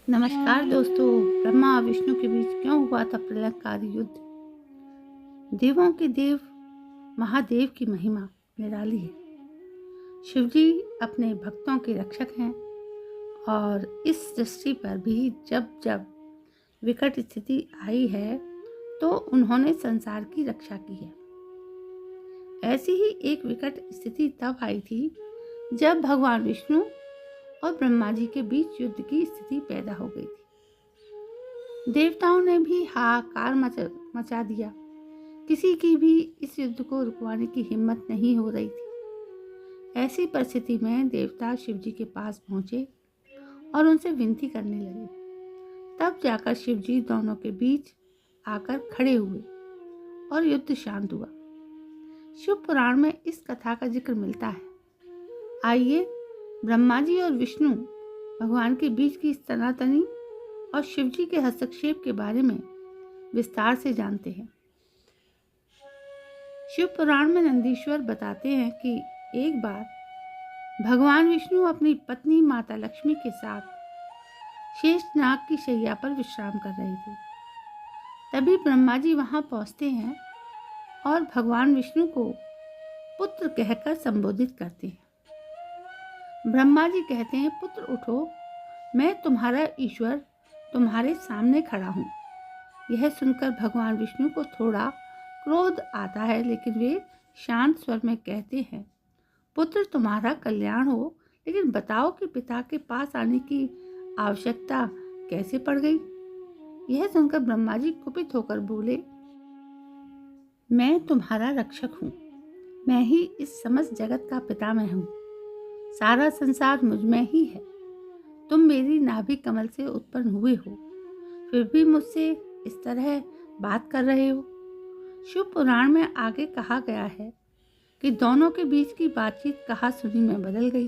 नमस्कार दोस्तों। ब्रह्मा और विष्णु के बीच क्यों हुआ था प्रलयकारी युद्ध? देवों के देव महादेव की महिमा निराली है। शिवजी अपने भक्तों के रक्षक हैं और इस सृष्टि पर भी जब जब विकट स्थिति आई है तो उन्होंने संसार की रक्षा की है। ऐसी ही एक विकट स्थिति तब आई थी जब भगवान विष्णु और ब्रह्मा जी के बीच युद्ध की स्थिति पैदा हो गई थी। देवताओं ने भी हाहाकार मचा दिया। किसी की भी इस युद्ध को रुकवाने की हिम्मत नहीं हो रही थी। ऐसी परिस्थिति में देवता शिव जी के पास पहुंचे और उनसे विनती करने लगे। तब जाकर शिव जी दोनों के बीच आकर खड़े हुए और युद्ध शांत हुआ। शिव पुराण में इस कथा का जिक्र मिलता है। आइए ब्रह्मा जी और विष्णु भगवान के बीच की तनातनी और शिव जी के हस्तक्षेप के बारे में विस्तार से जानते हैं। शिव पुराण में नंदीश्वर बताते हैं कि एक बार भगवान विष्णु अपनी पत्नी माता लक्ष्मी के साथ शेषनाग की शैया पर विश्राम कर रहे थे। तभी ब्रह्मा जी वहां पहुंचते हैं और भगवान विष्णु को पुत्र कहकर संबोधित करते हैं। ब्रह्मा जी कहते हैं, पुत्र उठो, मैं तुम्हारा ईश्वर तुम्हारे सामने खड़ा हूँ। यह सुनकर भगवान विष्णु को थोड़ा क्रोध आता है, लेकिन वे शांत स्वर में कहते हैं, पुत्र तुम्हारा कल्याण हो, लेकिन बताओ कि पिता के पास आने की आवश्यकता कैसे पड़ गई? यह सुनकर ब्रह्मा जी कुपित होकर बोले, मैं तुम्हारा रक्षक हूँ। मैं ही इस समस्त जगत का पितामह हूँ। सारा संसार मुझ में ही है। तुम मेरी नाभि कमल से उत्पन्न हुए हो, फिर भी मुझसे इस तरह बात कर रहे हो। शिव पुराण में आगे कहा गया है कि दोनों के बीच की बातचीत कहा सुनी में बदल गई।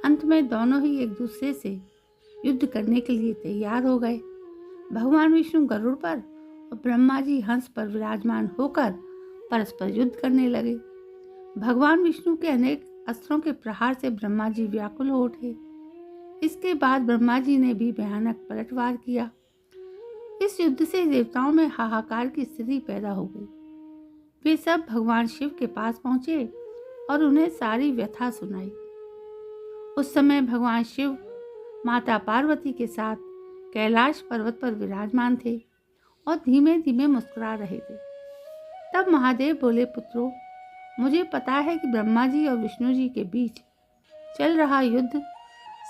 अंत में दोनों ही एक दूसरे से युद्ध करने के लिए तैयार हो गए। भगवान विष्णु गरुड़ पर और ब्रह्मा जी हंस पर विराजमान होकर परस्पर युद्ध करने लगे। भगवान विष्णु के अनेक अस्त्रों के प्रहार से ब्रह्मा जी व्याकुल हो उठे। इसके बाद ब्रह्मा जी ने भी भयानक पलटवार किया। इस युद्ध से देवताओं में हाहाकार की स्थिति पैदा हो गई। वे सब भगवान शिव के पास पहुंचे और उन्हें सारी व्यथा सुनाई। उस समय भगवान शिव माता पार्वती के साथ कैलाश पर्वत पर विराजमान थे और धीमे धीमे मुस्कुरा रहे थे। तब महादेव बोले, पुत्रों, मुझे पता है कि ब्रह्मा जी और विष्णु जी के बीच चल रहा युद्ध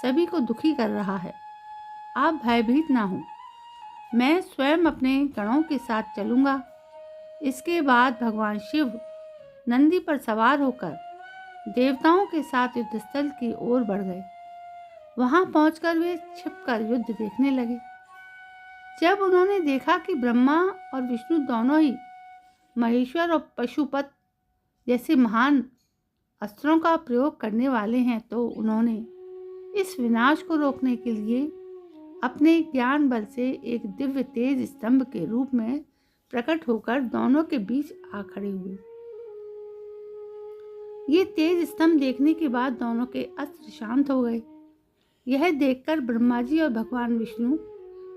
सभी को दुखी कर रहा है। आप भयभीत ना हो, मैं स्वयं अपने गणों के साथ चलूंगा। इसके बाद भगवान शिव नंदी पर सवार होकर देवताओं के साथ युद्धस्थल की ओर बढ़ गए। वहां पहुंचकर वे छिपकर युद्ध देखने लगे। जब उन्होंने देखा कि ब्रह्मा और विष्णु दोनों ही महेश्वर और पशुपत जैसे महान अस्त्रों का प्रयोग करने वाले हैं, तो उन्होंने इस विनाश को रोकने के लिए अपने ज्ञान बल से एक दिव्य तेज स्तंभ के रूप में प्रकट होकर दोनों के बीच आ खड़े हुए। ये तेज स्तंभ देखने के बाद दोनों के अस्त्र शांत हो गए। यह देखकर ब्रह्मा जी और भगवान विष्णु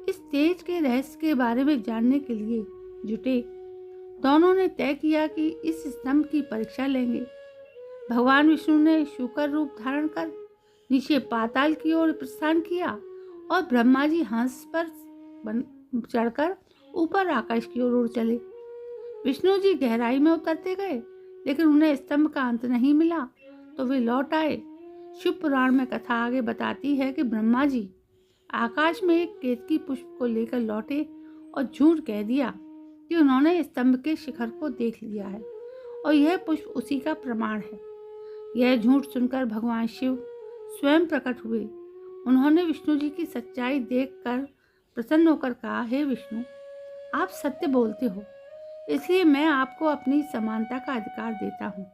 इस तेज के रहस्य के बारे में जानने के लिए जुटे। दोनों ने तय किया कि इस स्तंभ की परीक्षा लेंगे। भगवान विष्णु ने शूकर रूप धारण कर नीचे पाताल की ओर प्रस्थान किया और ब्रह्मा जी हंस पर चढ़कर ऊपर आकाश की ओर उड़ चले। विष्णु जी गहराई में उतरते गए, लेकिन उन्हें स्तंभ का अंत नहीं मिला, तो वे लौट आए। शिव पुराण में कथा आगे बताती है कि ब्रह्मा जी आकाश में एक केतकी पुष्प को लेकर लौटे और झूठ कह दिया कि उन्होंने स्तंभ के शिखर को देख लिया है और यह पुष्प उसी का प्रमाण है। यह झूठ सुनकर भगवान शिव स्वयं प्रकट हुए। उन्होंने विष्णु जी की सच्चाई देखकर प्रसन्न होकर कहा, हे विष्णु, आप सत्य बोलते हो, इसलिए मैं आपको अपनी समानता का अधिकार देता हूँ।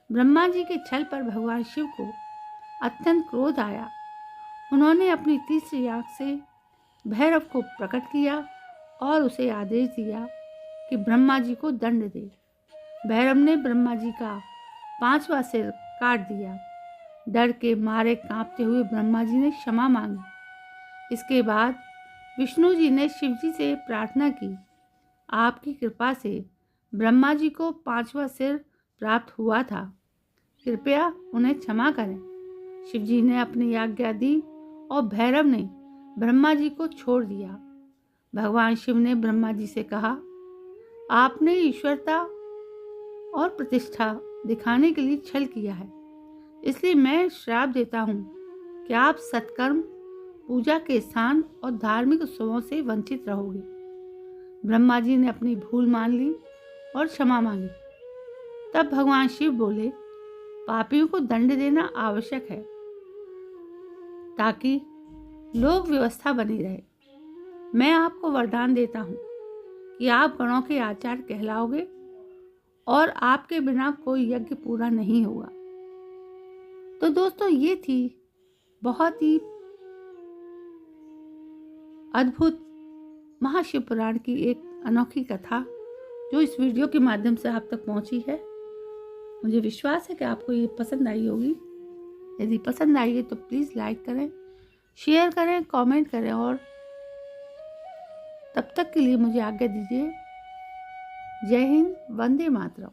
ब्रह्मा जी के छल पर भगवान शिव को अत्यंत क्रोध आया। उन्होंने अपनी तीसरी आंख से भैरव को प्रकट किया और उसे आदेश दिया कि ब्रह्मा जी को दंड दे। भैरव ने ब्रह्मा जी का 5वां सिर काट दिया। डर के मारे कांपते हुए ब्रह्मा जी ने क्षमा मांगी। इसके बाद विष्णु जी ने शिव जी से प्रार्थना की, आपकी कृपा से ब्रह्मा जी को 5वां सिर प्राप्त हुआ था, कृपया उन्हें क्षमा करें। शिव जी ने अपनी आज्ञा दी और भैरव ने ब्रह्मा जी को छोड़ दिया। भगवान शिव ने ब्रह्मा जी से कहा, आपने ईश्वरता और प्रतिष्ठा दिखाने के लिए छल किया है, इसलिए मैं श्राप देता हूँ कि आप सत्कर्म, पूजा के स्थान और धार्मिक उत्सवों से वंचित रहोगे। ब्रह्मा जी ने अपनी भूल मान ली और क्षमा मांगी। तब भगवान शिव बोले, पापियों को दंड देना आवश्यक है ताकि लोक व्यवस्था बनी रहे। मैं आपको वरदान देता हूँ कि आप गणों के आचार्य कहलाओगे और आपके बिना कोई यज्ञ पूरा नहीं होगा। तो दोस्तों, ये थी बहुत ही अद्भुत महाशिव पुराण की एक अनोखी कथा जो इस वीडियो के माध्यम से आप तक पहुंची है। मुझे विश्वास है कि आपको ये पसंद आई होगी। यदि पसंद आई है तो प्लीज़ लाइक करें, शेयर करें, कमेंट करें और तब तक के लिए मुझे आज्ञा दीजिए। जय हिंद, वंदे मातरम।